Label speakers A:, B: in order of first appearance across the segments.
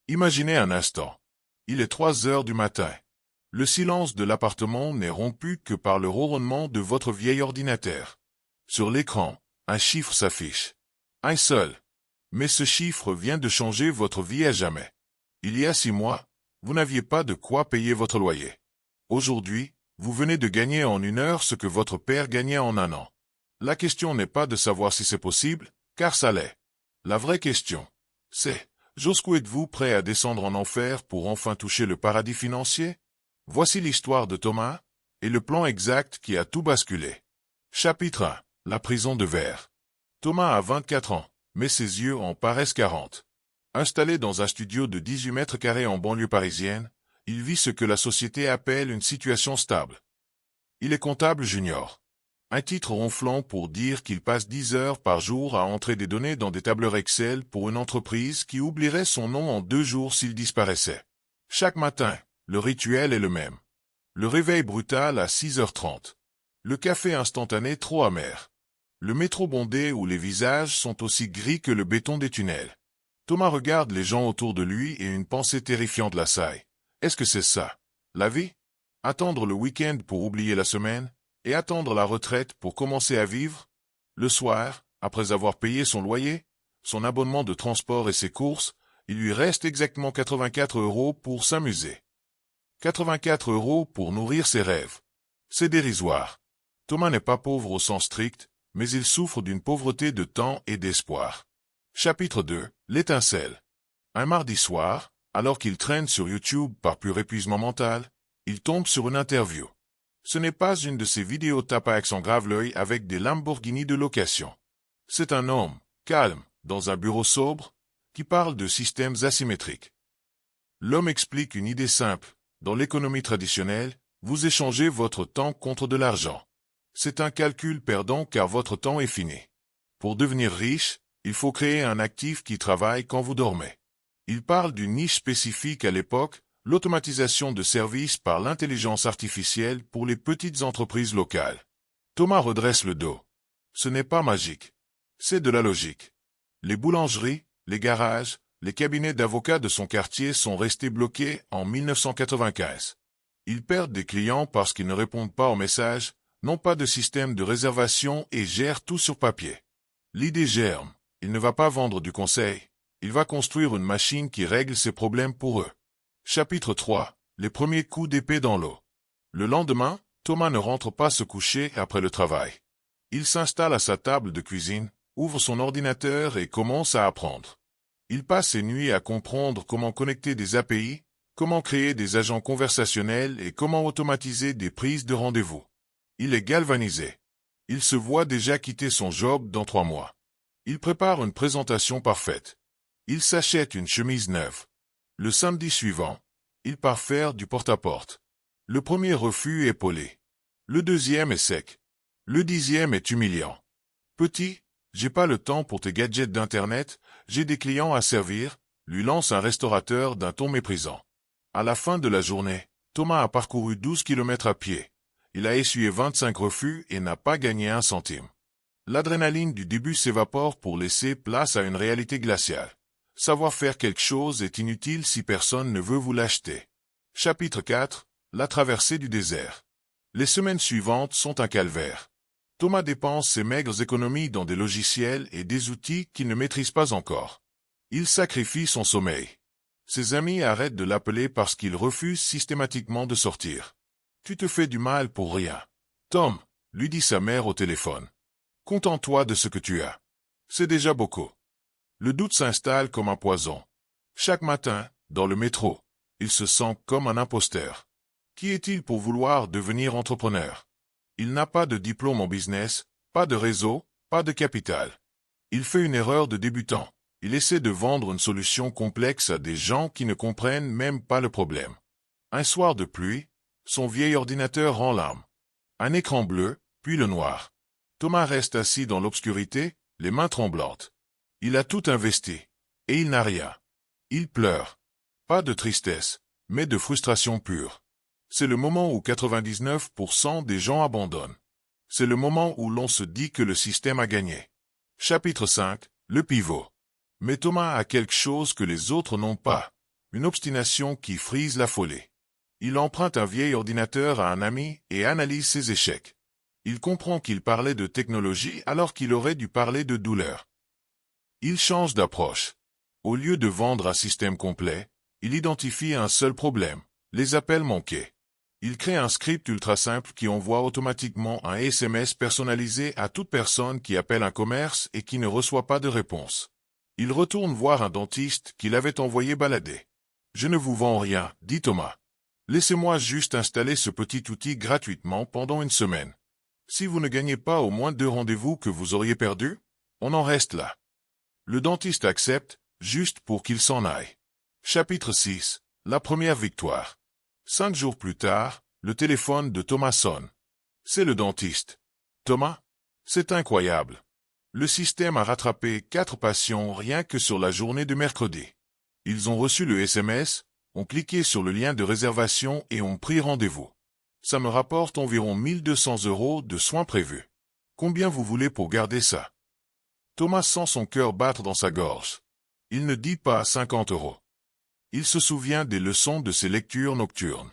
A: Imaginez un instant. Il est 3 heures du matin. Le silence de l'appartement n'est rompu que par le ronronnement de votre vieil ordinateur. Sur l'écran, un chiffre s'affiche. Un seul. Mais ce chiffre vient de changer votre vie à jamais. Il y a 6 mois, vous n'aviez pas de quoi payer votre loyer. Aujourd'hui, vous venez de gagner en 1 heure ce que votre père gagnait en 1 an. La question n'est pas de savoir si c'est possible, car ça l'est. La vraie question, c'est, jusqu'où êtes-vous prêt à descendre en enfer pour enfin toucher le paradis financier? Voici l'histoire de Thomas, et le plan exact qui a tout basculé. Chapitre 1. La prison de verre. Thomas a 24 ans, mais ses yeux en paraissent 40. Installé dans un studio de 18 mètres carrés en banlieue parisienne, il vit ce que la société appelle une situation stable. Il est comptable junior. Un titre ronflant pour dire qu'il passe 10 heures par jour à entrer des données dans des tableurs Excel pour une entreprise qui oublierait son nom en 2 jours s'il disparaissait. Chaque matin, le rituel est le même. Le réveil brutal à 6h30. Le café instantané trop amer. Le métro bondé où les visages sont aussi gris que le béton des tunnels. Thomas regarde les gens autour de lui et une pensée terrifiante l'assaille. Est-ce que c'est ça, la vie? Attendre le week-end pour oublier la semaine, et attendre la retraite pour commencer à vivre? Le soir, après avoir payé son loyer, son abonnement de transport et ses courses, il lui reste exactement 84 € pour s'amuser. 84 € pour nourrir ses rêves. C'est dérisoire. Thomas n'est pas pauvre au sens strict, mais il souffre d'une pauvreté de temps et d'espoir. Chapitre 2. L'étincelle. Un mardi soir, alors qu'il traîne sur YouTube par pur épuisement mental, il tombe sur une interview. Ce n'est pas une de ces vidéos tapax en grave l'œil avec des Lamborghini de location. C'est un homme, calme, dans un bureau sobre, qui parle de systèmes asymétriques. L'homme explique une idée simple. Dans l'économie traditionnelle, vous échangez votre temps contre de l'argent. C'est un calcul perdant car votre temps est fini. Pour devenir riche, il faut créer un actif qui travaille quand vous dormez. Il parle d'une niche spécifique à l'époque, l'automatisation de services par l'intelligence artificielle pour les petites entreprises locales. Thomas redresse le dos. Ce n'est pas magique. C'est de la logique. Les boulangeries, les garages, les cabinets d'avocats de son quartier sont restés bloqués en 1995. Ils perdent des clients parce qu'ils ne répondent pas aux messages, n'ont pas de système de réservation et gèrent tout sur papier. L'idée germe. Il ne va pas vendre du conseil. Il va construire une machine qui règle ses problèmes pour eux. Chapitre 3. Les premiers coups d'épée dans l'eau. Le lendemain, Thomas ne rentre pas se coucher après le travail. Il s'installe à sa table de cuisine, ouvre son ordinateur et commence à apprendre. Il passe ses nuits à comprendre comment connecter des API, comment créer des agents conversationnels et comment automatiser des prises de rendez-vous. Il est galvanisé. Il se voit déjà quitter son job dans 3 mois. Il prépare une présentation parfaite. Il s'achète une chemise neuve. Le samedi suivant, il part faire du porte-à-porte. Le premier refus est poli. Le deuxième est sec. Le 10e est humiliant. Petit, j'ai pas le temps pour tes gadgets d'internet, j'ai des clients à servir, lui lance un restaurateur d'un ton méprisant. À la fin de la journée, Thomas a parcouru 12 km à pied. Il a essuyé 25 refus et n'a pas gagné 1 centime. L'adrénaline du début s'évapore pour laisser place à une réalité glaciale. Savoir faire quelque chose est inutile si personne ne veut vous l'acheter. Chapitre 4. La traversée du désert. Les semaines suivantes sont un calvaire. Thomas dépense ses maigres économies dans des logiciels et des outils qu'il ne maîtrise pas encore. Il sacrifie son sommeil. Ses amis arrêtent de l'appeler parce qu'il refuse systématiquement de sortir. « Tu te fais du mal pour rien. Tom, » lui dit sa mère au téléphone. « Contente-toi de ce que tu as. C'est déjà beaucoup. » Le doute s'installe comme un poison. Chaque matin, dans le métro, il se sent comme un imposteur. Qui est-il pour vouloir devenir entrepreneur? Il n'a pas de diplôme en business, pas de réseau, pas de capital. Il fait une erreur de débutant. Il essaie de vendre une solution complexe à des gens qui ne comprennent même pas le problème. Un soir de pluie, son vieil ordinateur rend l'âme. Un écran bleu, puis le noir. Thomas reste assis dans l'obscurité, les mains tremblantes. Il a tout investi, et il n'a rien. Il pleure. Pas de tristesse, mais de frustration pure. C'est le moment où 99% des gens abandonnent. C'est le moment où l'on se dit que le système a gagné. Chapitre 5. Le pivot. Mais Thomas a quelque chose que les autres n'ont pas. Une obstination qui frise la folie. Il emprunte un vieil ordinateur à un ami et analyse ses échecs. Il comprend qu'il parlait de technologie alors qu'il aurait dû parler de douleur. Il change d'approche. Au lieu de vendre un système complet, il identifie un seul problème, les appels manqués. Il crée un script ultra simple qui envoie automatiquement un SMS personnalisé à toute personne qui appelle un commerce et qui ne reçoit pas de réponse. Il retourne voir un dentiste qu'il avait envoyé balader. « Je ne vous vends rien, dit Thomas. Laissez-moi juste installer ce petit outil gratuitement pendant une semaine. Si vous ne gagnez pas au moins 2 rendez-vous que vous auriez perdus, on en reste là. » Le dentiste accepte, juste pour qu'il s'en aille. Chapitre 6. La première victoire. 5 jours plus tard, le téléphone de Thomas sonne. C'est le dentiste. Thomas? C'est incroyable. Le système a rattrapé 4 patients rien que sur la journée de mercredi. Ils ont reçu le SMS, ont cliqué sur le lien de réservation et ont pris rendez-vous. Ça me rapporte environ 1200 € de soins prévus. Combien vous voulez pour garder ça? Thomas sent son cœur battre dans sa gorge. Il ne dit pas 50 €. Il se souvient des leçons de ses lectures nocturnes.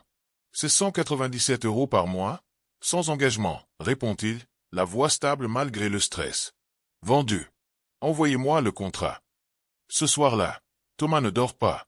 A: C'est 197 € par mois, sans engagement, répond-il, la voix stable malgré le stress. Vendu. Envoyez-moi le contrat. Ce soir-là, Thomas ne dort pas.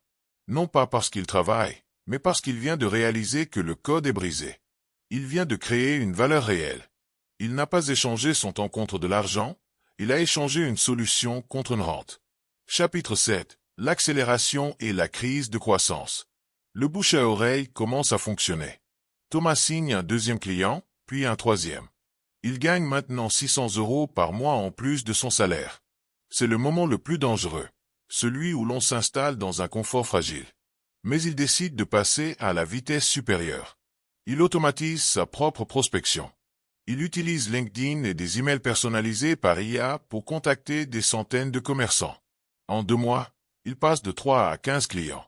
A: Non pas parce qu'il travaille, mais parce qu'il vient de réaliser que le code est brisé. Il vient de créer une valeur réelle. Il n'a pas échangé son temps contre de l'argent, il a échangé une solution contre une rente. Chapitre 7. L'accélération et la crise de croissance. Le bouche à oreille commence à fonctionner. Thomas signe un 2e client, puis un 3e. Il gagne maintenant 600 € par mois en plus de son salaire. C'est le moment le plus dangereux, celui où l'on s'installe dans un confort fragile. Mais il décide de passer à la vitesse supérieure. Il automatise sa propre prospection. Il utilise LinkedIn et des emails personnalisés par IA pour contacter des centaines de commerçants. En 2 mois, il passe de 3 à 15 clients.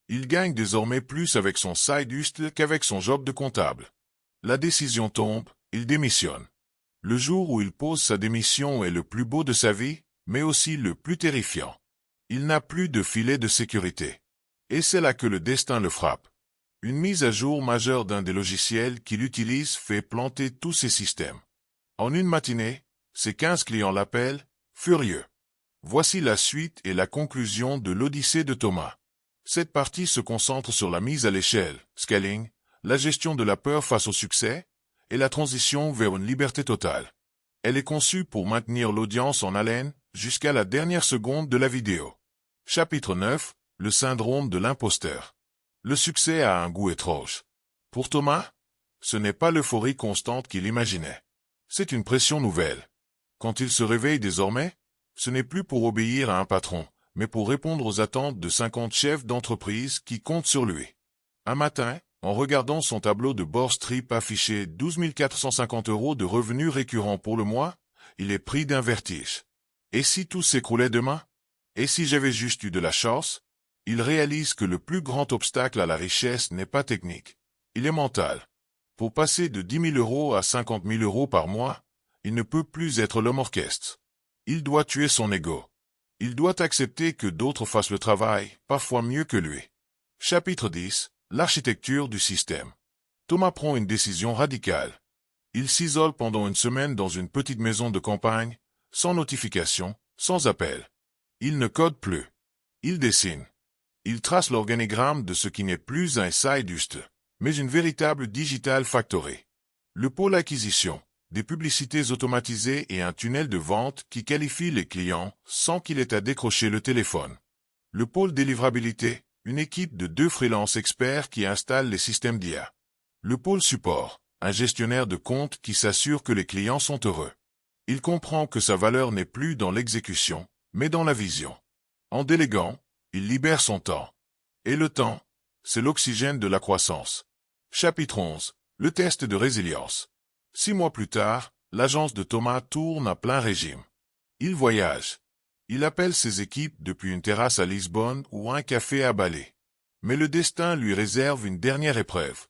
A: Il gagne désormais plus avec son side hustle qu'avec son job de comptable. La décision tombe, il démissionne. Le jour où il pose sa démission est le plus beau de sa vie, mais aussi le plus terrifiant. Il n'a plus de filet de sécurité. Et c'est là que le destin le frappe. Une mise à jour majeure d'un des logiciels qu'il utilise fait planter tous ses systèmes. En une matinée, ses 15 clients l'appellent, furieux. Voici la suite et la conclusion de l'Odyssée de Thomas. Cette partie se concentre sur la mise à l'échelle, scaling, la gestion de la peur face au succès, et la transition vers une liberté totale. Elle est conçue pour maintenir l'audience en haleine jusqu'à la dernière seconde de la vidéo. Chapitre 9. Le syndrome de l'imposteur. Le succès a un goût étrange. Pour Thomas, ce n'est pas l'euphorie constante qu'il imaginait. C'est une pression nouvelle. Quand il se réveille désormais, ce n'est plus pour obéir à un patron, mais pour répondre aux attentes de 50 chefs d'entreprise qui comptent sur lui. Un matin, en regardant son tableau de bord strip affiché 12 450 € de revenus récurrents pour le mois, il est pris d'un vertige. Et si tout s'écroulait demain? Et si j'avais juste eu de la chance? Il réalise que le plus grand obstacle à la richesse n'est pas technique. Il est mental. Pour passer de 10 000 € à 50 000 € par mois, il ne peut plus être l'homme orchestre. Il doit tuer son ego. Il doit accepter que d'autres fassent le travail, parfois mieux que lui. Chapitre 10. L'architecture du système. Thomas prend une décision radicale. Il s'isole pendant une semaine dans une petite maison de campagne, sans notification, sans appel. Il ne code plus. Il dessine. Il trace l'organigramme de ce qui n'est plus un side hustle, mais une véritable digital factory. Le pôle acquisition, des publicités automatisées et un tunnel de vente qui qualifie les clients sans qu'il ait à décrocher le téléphone. Le pôle délivrabilité, une équipe de 2 freelances experts qui installent les systèmes d'IA. Le pôle support, un gestionnaire de compte qui s'assure que les clients sont heureux. Il comprend que sa valeur n'est plus dans l'exécution, mais dans la vision. En déléguant, il libère son temps. Et le temps, c'est l'oxygène de la croissance. Chapitre 11. Le test de résilience. 6 mois plus tard, l'agence de Thomas tourne à plein régime. Il voyage. Il appelle ses équipes depuis une terrasse à Lisbonne ou un café à Bali. Mais le destin lui réserve une dernière épreuve.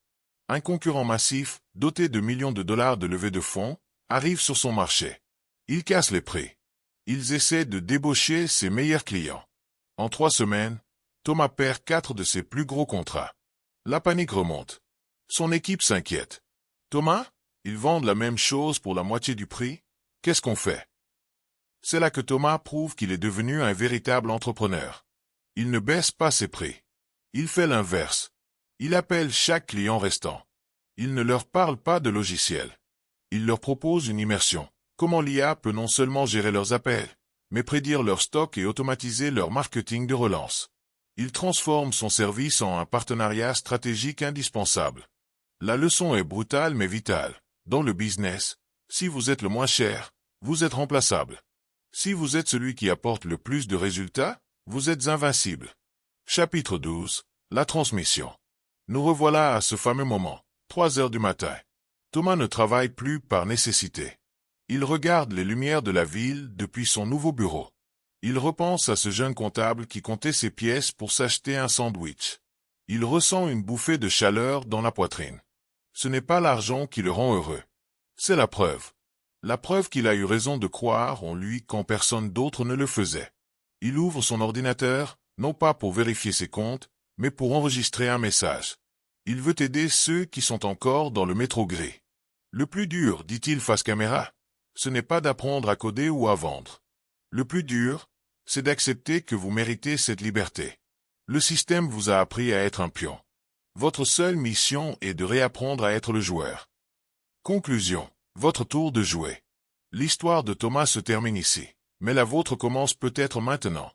A: Un concurrent massif, doté de millions de dollars de levée de fonds, arrive sur son marché. Il casse les prix. Ils essaient de débaucher ses meilleurs clients. En 3 semaines, Thomas perd 4 de ses plus gros contrats. La panique remonte. Son équipe s'inquiète. Thomas, ils vendent la même chose pour la moitié du prix? Qu'est-ce qu'on fait? C'est là que Thomas prouve qu'il est devenu un véritable entrepreneur. Il ne baisse pas ses prix. Il fait l'inverse. Il appelle chaque client restant. Il ne leur parle pas de logiciel. Il leur propose une immersion. Comment l'IA peut non seulement gérer leurs appels, mais prédire leur stock et automatiser leur marketing de relance. Il transforme son service en un partenariat stratégique indispensable. La leçon est brutale mais vitale. Dans le business, si vous êtes le moins cher, vous êtes remplaçable. Si vous êtes celui qui apporte le plus de résultats, vous êtes invincible. Chapitre 12. La transmission. Nous revoilà à ce fameux moment, 3 heures du matin. Thomas ne travaille plus par nécessité. Il regarde les lumières de la ville depuis son nouveau bureau. Il repense à ce jeune comptable qui comptait ses pièces pour s'acheter un sandwich. Il ressent une bouffée de chaleur dans la poitrine. Ce n'est pas l'argent qui le rend heureux. C'est la preuve. La preuve qu'il a eu raison de croire en lui quand personne d'autre ne le faisait. Il ouvre son ordinateur, non pas pour vérifier ses comptes, mais pour enregistrer un message. Il veut aider ceux qui sont encore dans le métro gris. Le plus dur, dit-il face caméra, ce n'est pas d'apprendre à coder ou à vendre. Le plus dur, c'est d'accepter que vous méritez cette liberté. Le système vous a appris à être un pion. Votre seule mission est de réapprendre à être le joueur. Conclusion. Votre tour de jouer. L'histoire de Thomas se termine ici, mais la vôtre commence peut-être maintenant.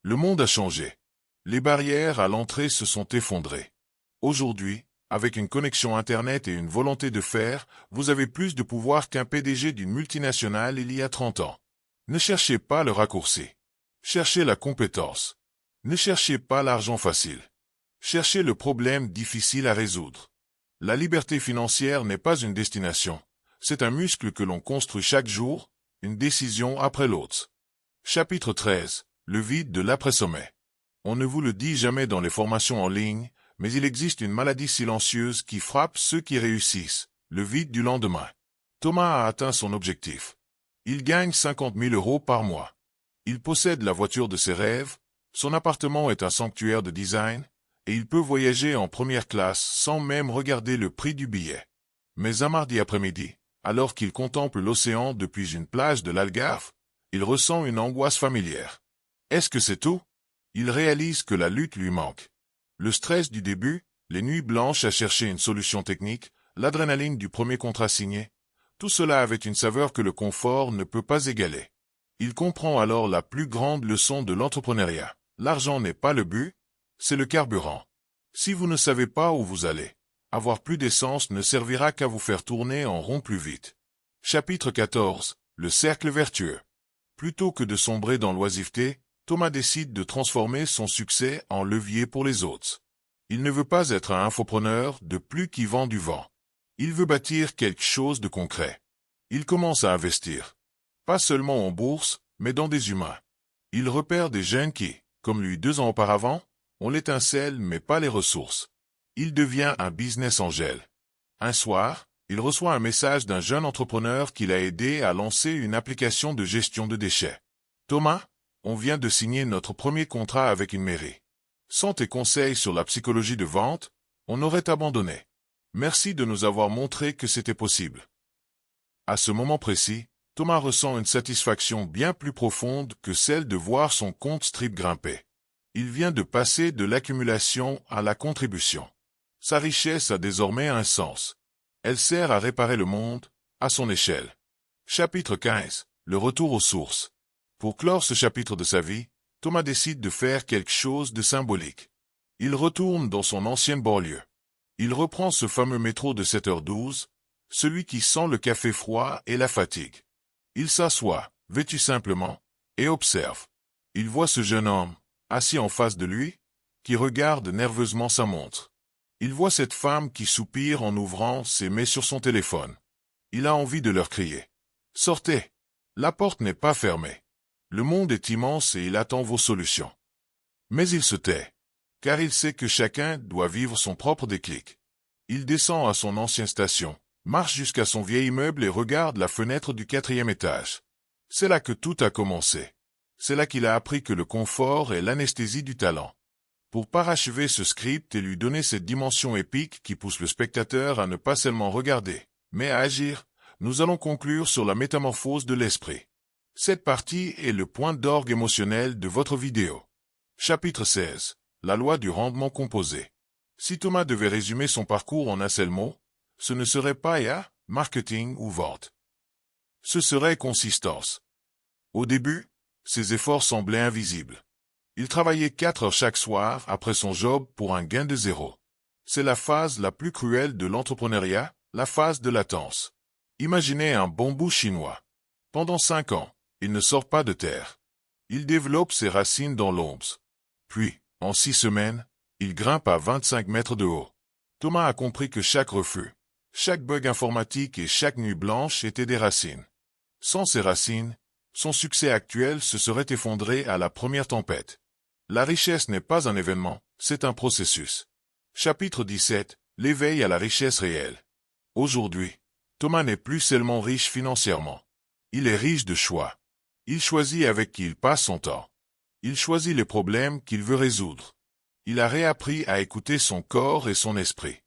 A: Le monde a changé. Les barrières à l'entrée se sont effondrées. Aujourd'hui, avec une connexion Internet et une volonté de faire, vous avez plus de pouvoir qu'un PDG d'une multinationale il y a 30 ans. Ne cherchez pas le raccourci. Cherchez la compétence. Ne cherchez pas l'argent facile. Cherchez le problème difficile à résoudre. La liberté financière n'est pas une destination. C'est un muscle que l'on construit chaque jour, une décision après l'autre. Chapitre 13. Le vide de l'après-sommet. On ne vous le dit jamais dans les formations en ligne, mais il existe une maladie silencieuse qui frappe ceux qui réussissent, le vide du lendemain. Thomas a atteint son objectif. Il gagne 50 000 € par mois. Il possède la voiture de ses rêves, son appartement est un sanctuaire de design, et il peut voyager en première classe sans même regarder le prix du billet. Mais un mardi après-midi, alors qu'il contemple l'océan depuis une plage de l'Algarve, il ressent une angoisse familière. Est-ce que c'est tout? Il réalise que la lutte lui manque. Le stress du début, les nuits blanches à chercher une solution technique, l'adrénaline du premier contrat signé, tout cela avait une saveur que le confort ne peut pas égaler. Il comprend alors la plus grande leçon de l'entrepreneuriat. L'argent n'est pas le but, c'est le carburant. Si vous ne savez pas où vous allez, avoir plus d'essence ne servira qu'à vous faire tourner en rond plus vite. Chapitre 14. Le cercle vertueux. Plutôt que de sombrer dans l'oisiveté, Thomas décide de transformer son succès en levier pour les autres. Il ne veut pas être un infopreneur de plus qui vend du vent. Il veut bâtir quelque chose de concret. Il commence à investir. Pas seulement en bourse, mais dans des humains. Il repère des jeunes qui, comme lui 2 ans auparavant, ont l'étincelle mais pas les ressources. Il devient un business angel. Un soir, il reçoit un message d'un jeune entrepreneur qui l'a aidé à lancer une application de gestion de déchets. Thomas, on vient de signer notre premier contrat avec une mairie. Sans tes conseils sur la psychologie de vente, on aurait abandonné. Merci de nous avoir montré que c'était possible. À ce moment précis, Thomas ressent une satisfaction bien plus profonde que celle de voir son compte Strip grimper. Il vient de passer de l'accumulation à la contribution. Sa richesse a désormais un sens. Elle sert à réparer le monde, à son échelle. Chapitre 15. Le retour aux sources. Pour clore ce chapitre de sa vie, Thomas décide de faire quelque chose de symbolique. Il retourne dans son ancienne banlieue. Il reprend ce fameux métro de 7h12, celui qui sent le café froid et la fatigue. Il s'assoit, vêtu simplement, et observe. Il voit ce jeune homme, assis en face de lui, qui regarde nerveusement sa montre. Il voit cette femme qui soupire en ouvrant ses mains sur son téléphone. Il a envie de leur crier. « Sortez ! La porte n'est pas fermée. Le monde est immense et il attend vos solutions. » Mais il se tait, car il sait que chacun doit vivre son propre déclic. Il descend à son ancienne station, marche jusqu'à son vieil immeuble et regarde la fenêtre du 4e étage. C'est là que tout a commencé. C'est là qu'il a appris que le confort est l'anesthésie du talent. Pour parachever ce script et lui donner cette dimension épique qui pousse le spectateur à ne pas seulement regarder, mais à agir, nous allons conclure sur la métamorphose de l'esprit. Cette partie est le point d'orgue émotionnel de votre vidéo. Chapitre 16. La loi du rendement composé. Si Thomas devait résumer son parcours en un seul mot, ce ne serait pas IA, marketing ou vente. Ce serait consistance. Au début, ses efforts semblaient invisibles. Il travaillait 4 heures chaque soir après son job pour un gain de 0. C'est la phase la plus cruelle de l'entrepreneuriat, la phase de latence. Imaginez un bambou chinois. Pendant 5 ans, il ne sort pas de terre. Il développe ses racines dans l'ombre. Puis, en 6 semaines, il grimpe à 25 mètres de haut. Thomas a compris que chaque refus, chaque bug informatique et chaque nuit blanche étaient des racines. Sans ces racines, son succès actuel se serait effondré à la première tempête. La richesse n'est pas un événement, c'est un processus. Chapitre 17. L'éveil à la richesse réelle. Aujourd'hui, Thomas n'est plus seulement riche financièrement. Il est riche de choix. Il choisit avec qui il passe son temps. Il choisit les problèmes qu'il veut résoudre. Il a réappris à écouter son corps et son esprit.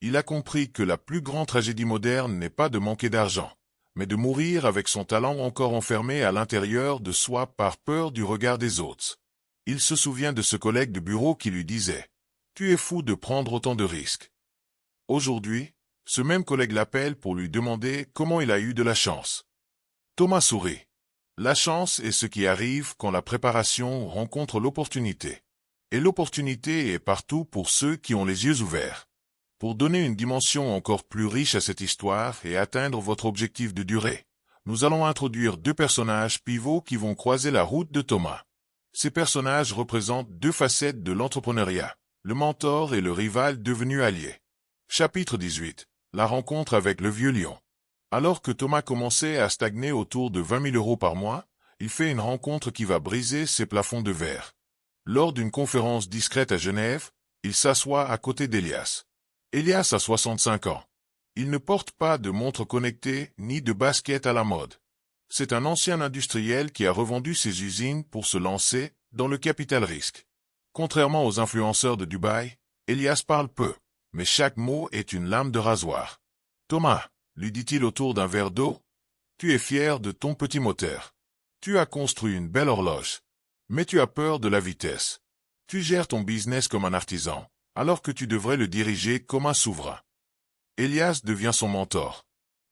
A: Il a compris que la plus grande tragédie moderne n'est pas de manquer d'argent, mais de mourir avec son talent encore enfermé à l'intérieur de soi par peur du regard des autres. Il se souvient de ce collègue de bureau qui lui disait « Tu es fou de prendre autant de risques ». Aujourd'hui, ce même collègue l'appelle pour lui demander comment il a eu de la chance. Thomas sourit. La chance est ce qui arrive quand la préparation rencontre l'opportunité. Et l'opportunité est partout pour ceux qui ont les yeux ouverts. Pour donner une dimension encore plus riche à cette histoire et atteindre votre objectif de durée, nous allons introduire 2 personnages pivots qui vont croiser la route de Thomas. Ces personnages représentent 2 facettes de l'entrepreneuriat, le mentor et le rival devenu allié. Chapitre 18. La rencontre avec le vieux lion. Alors que Thomas commençait à stagner autour de 20 000 € par mois, il fait une rencontre qui va briser ses plafonds de verre. Lors d'une conférence discrète à Genève, il s'assoit à côté d'Elias. Elias a 65 ans. Il ne porte pas de montre connectée ni de basket à la mode. C'est un ancien industriel qui a revendu ses usines pour se lancer dans le capital risque. Contrairement aux influenceurs de Dubaï, Elias parle peu, mais chaque mot est une lame de rasoir. « Thomas », lui dit-il autour d'un verre d'eau, « tu es fier de ton petit moteur. Tu as construit une belle horloge. Mais tu as peur de la vitesse. Tu gères ton business comme un artisan, alors que tu devrais le diriger comme un souverain. » Elias devient son mentor.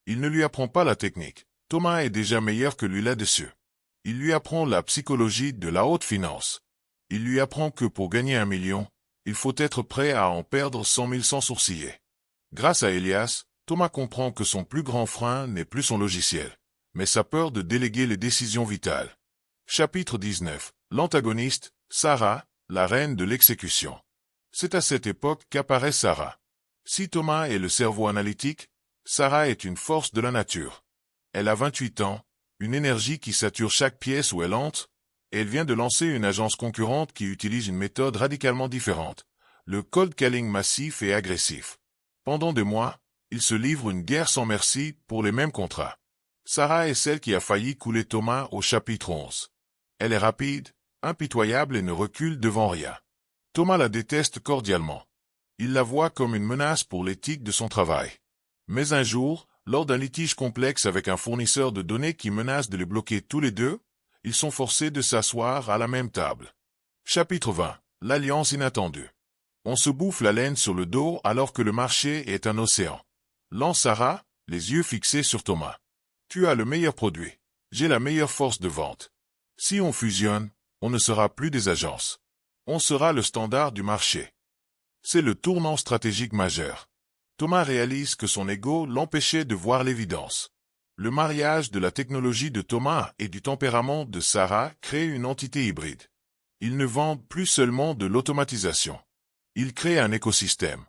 A: Il ne lui apprend pas la technique. Thomas est déjà meilleur que lui là-dessus. Il lui apprend la psychologie de la haute finance. Il lui apprend que pour gagner 1 million, il faut être prêt à en perdre 100 000 sans sourciller. Grâce à Elias, Thomas comprend que son plus grand frein n'est plus son logiciel, mais sa peur de déléguer les décisions vitales. Chapitre 19. L'antagoniste, Sarah, la reine de l'exécution. C'est à cette époque qu'apparaît Sarah. Si Thomas est le cerveau analytique, Sarah est une force de la nature. Elle a 28 ans, une énergie qui sature chaque pièce où elle entre, et elle vient de lancer une agence concurrente qui utilise une méthode radicalement différente, le cold calling massif et agressif. Pendant des mois, il se livre une guerre sans merci pour les mêmes contrats. Sarah est celle qui a failli couler Thomas au chapitre 11. Elle est rapide, impitoyable et ne recule devant rien. Thomas la déteste cordialement. Il la voit comme une menace pour l'éthique de son travail. Mais un jour, lors d'un litige complexe avec un fournisseur de données qui menace de les bloquer tous les deux, ils sont forcés de s'asseoir à la même table. Chapitre 20. L'alliance inattendue. On se bouffe la laine sur le dos alors que le marché est un océan. Lance Sarah, les yeux fixés sur Thomas. Tu as le meilleur produit. J'ai la meilleure force de vente. Si on fusionne, on ne sera plus des agences. On sera le standard du marché. C'est le tournant stratégique majeur. Thomas réalise que son ego l'empêchait de voir l'évidence. Le mariage de la technologie de Thomas et du tempérament de Sarah crée une entité hybride. Ils ne vendent plus seulement de l'automatisation. Ils créent un écosystème.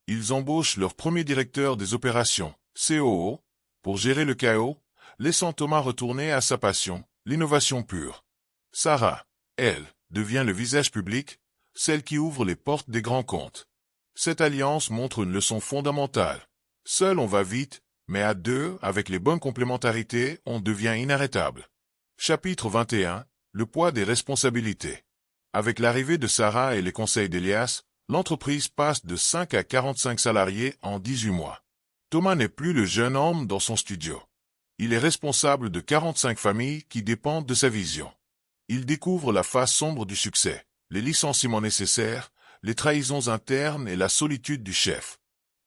A: Ils embauchent leur premier directeur des opérations, COO, pour gérer le chaos, laissant Thomas retourner à sa passion, l'innovation pure. Sarah, elle, devient le visage public, celle qui ouvre les portes des grands comptes. Cette alliance montre une leçon fondamentale. Seul on va vite, mais à deux, avec les bonnes complémentarités, on devient inarrêtable. Chapitre 21. Le poids des responsabilités. Avec l'arrivée de Sarah et les conseils d'Elias, l'entreprise passe de 5 à 45 salariés en 18 mois. Thomas n'est plus le jeune homme dans son studio. Il est responsable de 45 familles qui dépendent de sa vision. Il découvre la face sombre du succès, les licenciements nécessaires, les trahisons internes et la solitude du chef.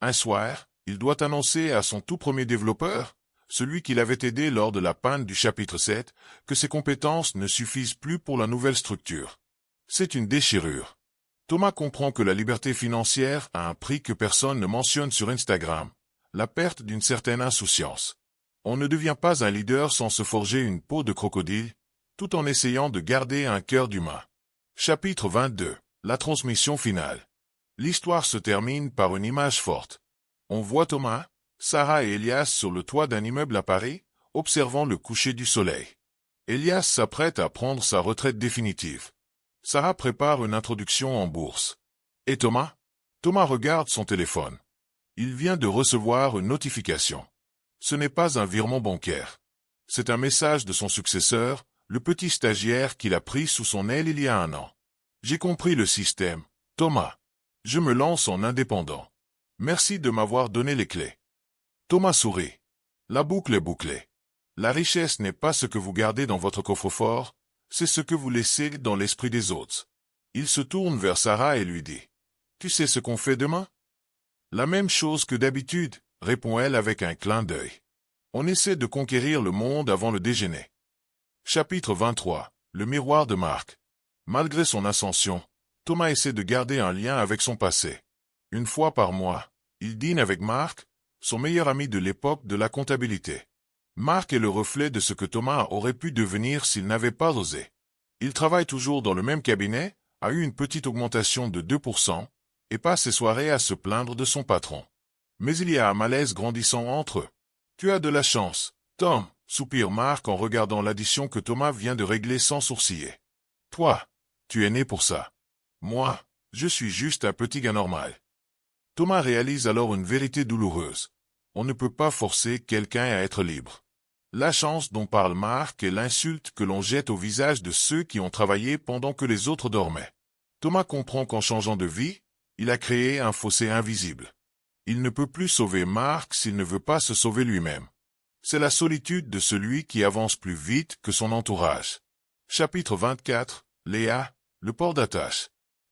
A: Un soir, il doit annoncer à son tout premier développeur, celui qui l'avait aidé lors de la panne du chapitre 7, que ses compétences ne suffisent plus pour la nouvelle structure. C'est une déchirure. Thomas comprend que la liberté financière a un prix que personne ne mentionne sur Instagram, la perte d'une certaine insouciance. On ne devient pas un leader sans se forger une peau de crocodile, tout en essayant de garder un cœur d'humain. Chapitre 22. La transmission finale. L'histoire se termine par une image forte. On voit Thomas, Sarah et Elias sur le toit d'un immeuble à Paris, observant le coucher du soleil. Elias s'apprête à prendre sa retraite définitive. Sarah prépare une introduction en bourse. Et Thomas? Thomas regarde son téléphone. Il vient de recevoir une notification. Ce n'est pas un virement bancaire. C'est un message de son successeur, le petit stagiaire qu'il a pris sous son aile il y a 1 an. J'ai compris le système, Thomas. Je me lance en indépendant. Merci de m'avoir donné les clés. Thomas sourit. La boucle est bouclée. La richesse n'est pas ce que vous gardez dans votre coffre-fort, c'est ce que vous laissez dans l'esprit des autres. Il se tourne vers Sarah et lui dit. Tu sais ce qu'on fait demain? La même chose que d'habitude, répond-elle avec un clin d'œil. On essaie de conquérir le monde avant le déjeuner. Chapitre 23. Le miroir de Marc. Malgré son ascension, Thomas essaie de garder un lien avec son passé. Une fois par mois, il dîne avec Marc, son meilleur ami de l'époque de la comptabilité. Marc est le reflet de ce que Thomas aurait pu devenir s'il n'avait pas osé. Il travaille toujours dans le même cabinet, a eu une petite augmentation de 2%, et passe ses soirées à se plaindre de son patron. Mais il y a un malaise grandissant entre eux. Tu as de la chance, Tom, soupire Marc en regardant l'addition que Thomas vient de régler sans sourciller. Toi, tu es né pour ça. Moi, je suis juste un petit gars normal. Thomas réalise alors une vérité douloureuse. On ne peut pas forcer quelqu'un à être libre. La chance dont parle Marc est l'insulte que l'on jette au visage de ceux qui ont travaillé pendant que les autres dormaient. Thomas comprend qu'en changeant de vie, il a créé un fossé invisible. Il ne peut plus sauver Marc s'il ne veut pas se sauver lui-même. C'est la solitude de celui qui avance plus vite que son entourage. Chapitre 24. Léa, le port d'attache.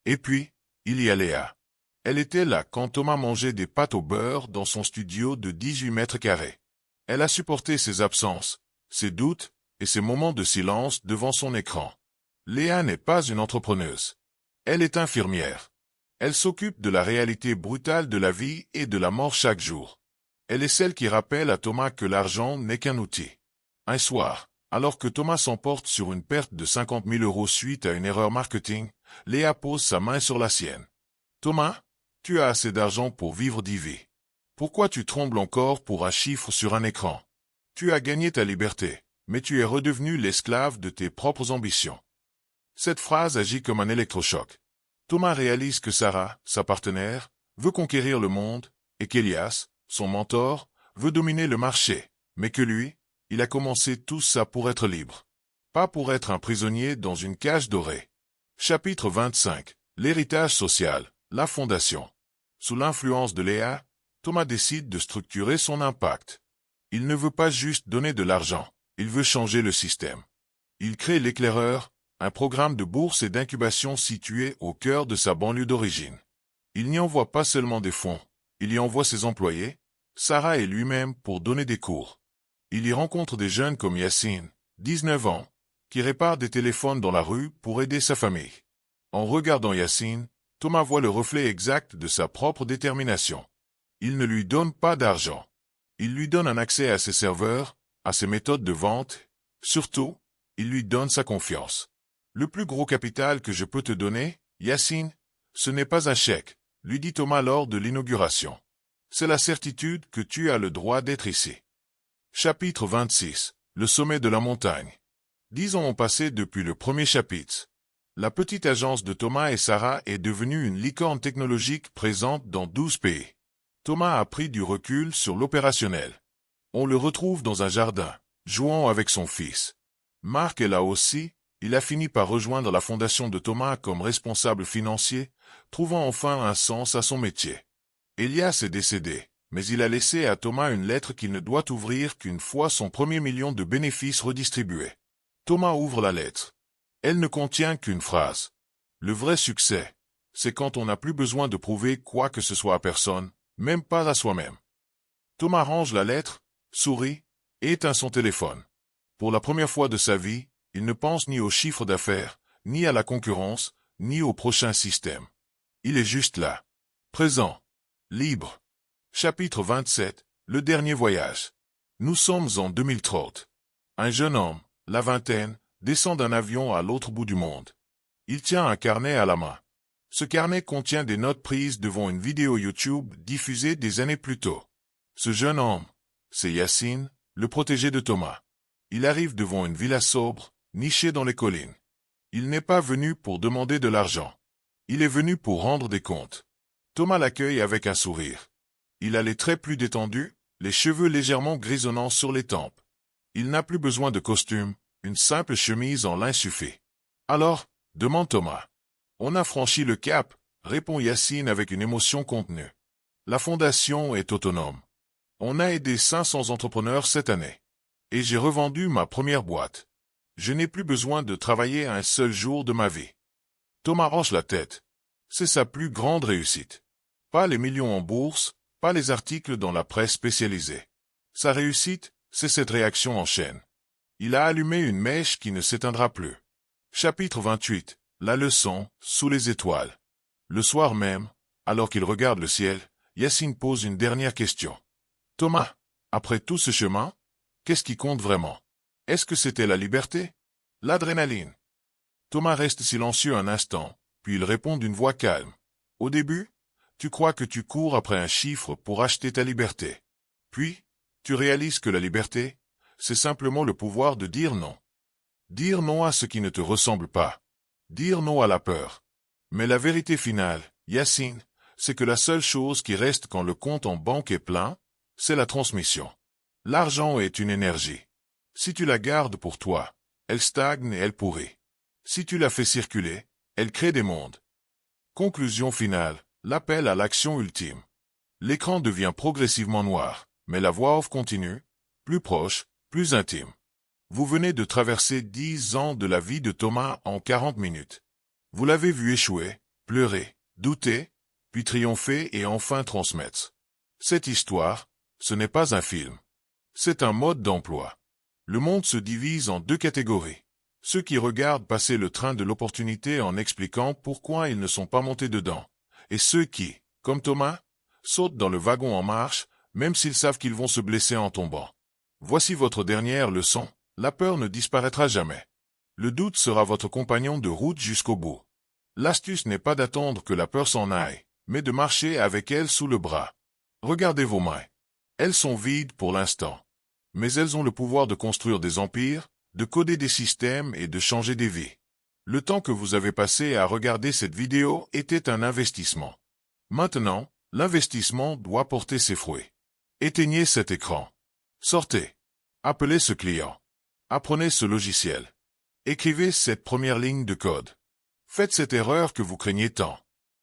A: Et puis, il y a Léa. Elle était là quand Thomas mangeait des pâtes au beurre dans son studio de 18 mètres carrés. Elle a supporté ses absences, ses doutes et ses moments de silence devant son écran. Léa n'est pas une entrepreneuse. Elle est infirmière. Elle s'occupe de la réalité brutale de la vie et de la mort chaque jour. Elle est celle qui rappelle à Thomas que l'argent n'est qu'un outil. Un soir, alors que Thomas s'emporte sur une perte de 50 000 € suite à une erreur marketing, Léa pose sa main sur la sienne. Thomas, tu as assez d'argent pour vivre 10 vies. Pourquoi tu trembles encore pour un chiffre sur un écran? Tu as gagné ta liberté, mais tu es redevenu l'esclave de tes propres ambitions. Cette phrase agit comme un électrochoc. Thomas réalise que Sarah, sa partenaire, veut conquérir le monde, et qu'Elias, son mentor, veut dominer le marché, mais que lui, il a commencé tout ça pour être libre. Pas pour être un prisonnier dans une cage dorée. Chapitre 25. L'héritage social, la fondation. Sous l'influence de Léa, Thomas décide de structurer son impact. Il ne veut pas juste donner de l'argent, il veut changer le système. Il crée l'Éclaireur, un programme de bourse et d'incubation situé au cœur de sa banlieue d'origine. Il n'y envoie pas seulement des fonds, il y envoie ses employés, Sarah et lui-même pour donner des cours. Il y rencontre des jeunes comme Yacine, 19 ans, qui répare des téléphones dans la rue pour aider sa famille. En regardant Yacine, Thomas voit le reflet exact de sa propre détermination. Il ne lui donne pas d'argent. Il lui donne un accès à ses serveurs, à ses méthodes de vente. Surtout, il lui donne sa confiance. Le plus gros capital que je peux te donner, Yacine, ce n'est pas un chèque, lui dit Thomas lors de l'inauguration. C'est la certitude que tu as le droit d'être ici. Chapitre 26. Le sommet de la montagne. 10 ans ont passé depuis le premier chapitre. La petite agence de Thomas et Sarah est devenue une licorne technologique présente dans 12 pays. Thomas a pris du recul sur l'opérationnel. On le retrouve dans un jardin, jouant avec son fils. Marc est là aussi, Il a fini par rejoindre la fondation de Thomas comme responsable financier, trouvant enfin un sens à son métier. Elias est décédé, mais il a laissé à Thomas une lettre qu'il ne doit ouvrir qu'une fois son premier million de bénéfices redistribués. Thomas ouvre la lettre. Elle ne contient qu'une phrase. Le vrai succès, c'est quand on n'a plus besoin de prouver quoi que ce soit à personne, même pas à soi-même. Thomas range la lettre, sourit, et éteint son téléphone. Pour la première fois de sa vie, il ne pense ni au chiffre d'affaires, ni à la concurrence, ni au prochain système. Il est juste là. Présent. Libre. Chapitre 27. Le dernier voyage. Nous sommes en 2030. Un jeune homme, la vingtaine, descend d'un avion à l'autre bout du monde. Il tient un carnet à la main. Ce carnet contient des notes prises devant une vidéo YouTube diffusée des années plus tôt. Ce jeune homme, c'est Yassine, le protégé de Thomas. Il arrive devant une villa sobre, nichée dans les collines. Il n'est pas venu pour demander de l'argent. Il est venu pour rendre des comptes. Thomas l'accueille avec un sourire. Il a les traits plus détendus, les cheveux légèrement grisonnants sur les tempes. Il n'a plus besoin de costume, une simple chemise en lin suffit. Alors, demande Thomas. On a franchi le cap, répond Yassine avec une émotion contenue. La fondation est autonome. On a aidé 500 entrepreneurs cette année. Et j'ai revendu ma première boîte. Je n'ai plus besoin de travailler un seul jour de ma vie. Thomas hoche la tête. C'est sa plus grande réussite. Pas les millions en bourse, pas les articles dans la presse spécialisée. Sa réussite, c'est cette réaction en chaîne. Il a allumé une mèche qui ne s'éteindra plus. Chapitre 28. La leçon, sous les étoiles. Le soir même, alors qu'il regarde le ciel, Yassine pose une dernière question. Thomas, après tout ce chemin, qu'est-ce qui compte vraiment? Est-ce que c'était la liberté? L'adrénaline? Thomas reste silencieux un instant, puis il répond d'une voix calme. Au début, tu crois que tu cours après un chiffre pour acheter ta liberté. Puis, tu réalises que la liberté, c'est simplement le pouvoir de dire non. Dire non à ce qui ne te ressemble pas. Dire non à la peur. Mais la vérité finale, Yassine, c'est que la seule chose qui reste quand le compte en banque est plein, c'est la transmission. L'argent est une énergie. Si tu la gardes pour toi, elle stagne et elle pourrit. Si tu la fais circuler, elle crée des mondes. Conclusion finale, l'appel à l'action ultime. L'écran devient progressivement noir, mais la voix off continue, plus proche, plus intime. Vous venez de traverser 10 ans de la vie de Thomas en 40 minutes. Vous l'avez vu échouer, pleurer, douter, puis triompher et enfin transmettre. Cette histoire, ce n'est pas un film. C'est un mode d'emploi. Le monde se divise en deux catégories. Ceux qui regardent passer le train de l'opportunité en expliquant pourquoi ils ne sont pas montés dedans. Et ceux qui, comme Thomas, sautent dans le wagon en marche, même s'ils savent qu'ils vont se blesser en tombant. Voici votre dernière leçon. La peur ne disparaîtra jamais. Le doute sera votre compagnon de route jusqu'au bout. L'astuce n'est pas d'attendre que la peur s'en aille, mais de marcher avec elle sous le bras. Regardez vos mains. Elles sont vides pour l'instant. Mais elles ont le pouvoir de construire des empires, de coder des systèmes et de changer des vies. Le temps que vous avez passé à regarder cette vidéo était un investissement. Maintenant, l'investissement doit porter ses fruits. Éteignez cet écran. Sortez. Appelez ce client. Apprenez ce logiciel. Écrivez cette première ligne de code. Faites cette erreur que vous craignez tant.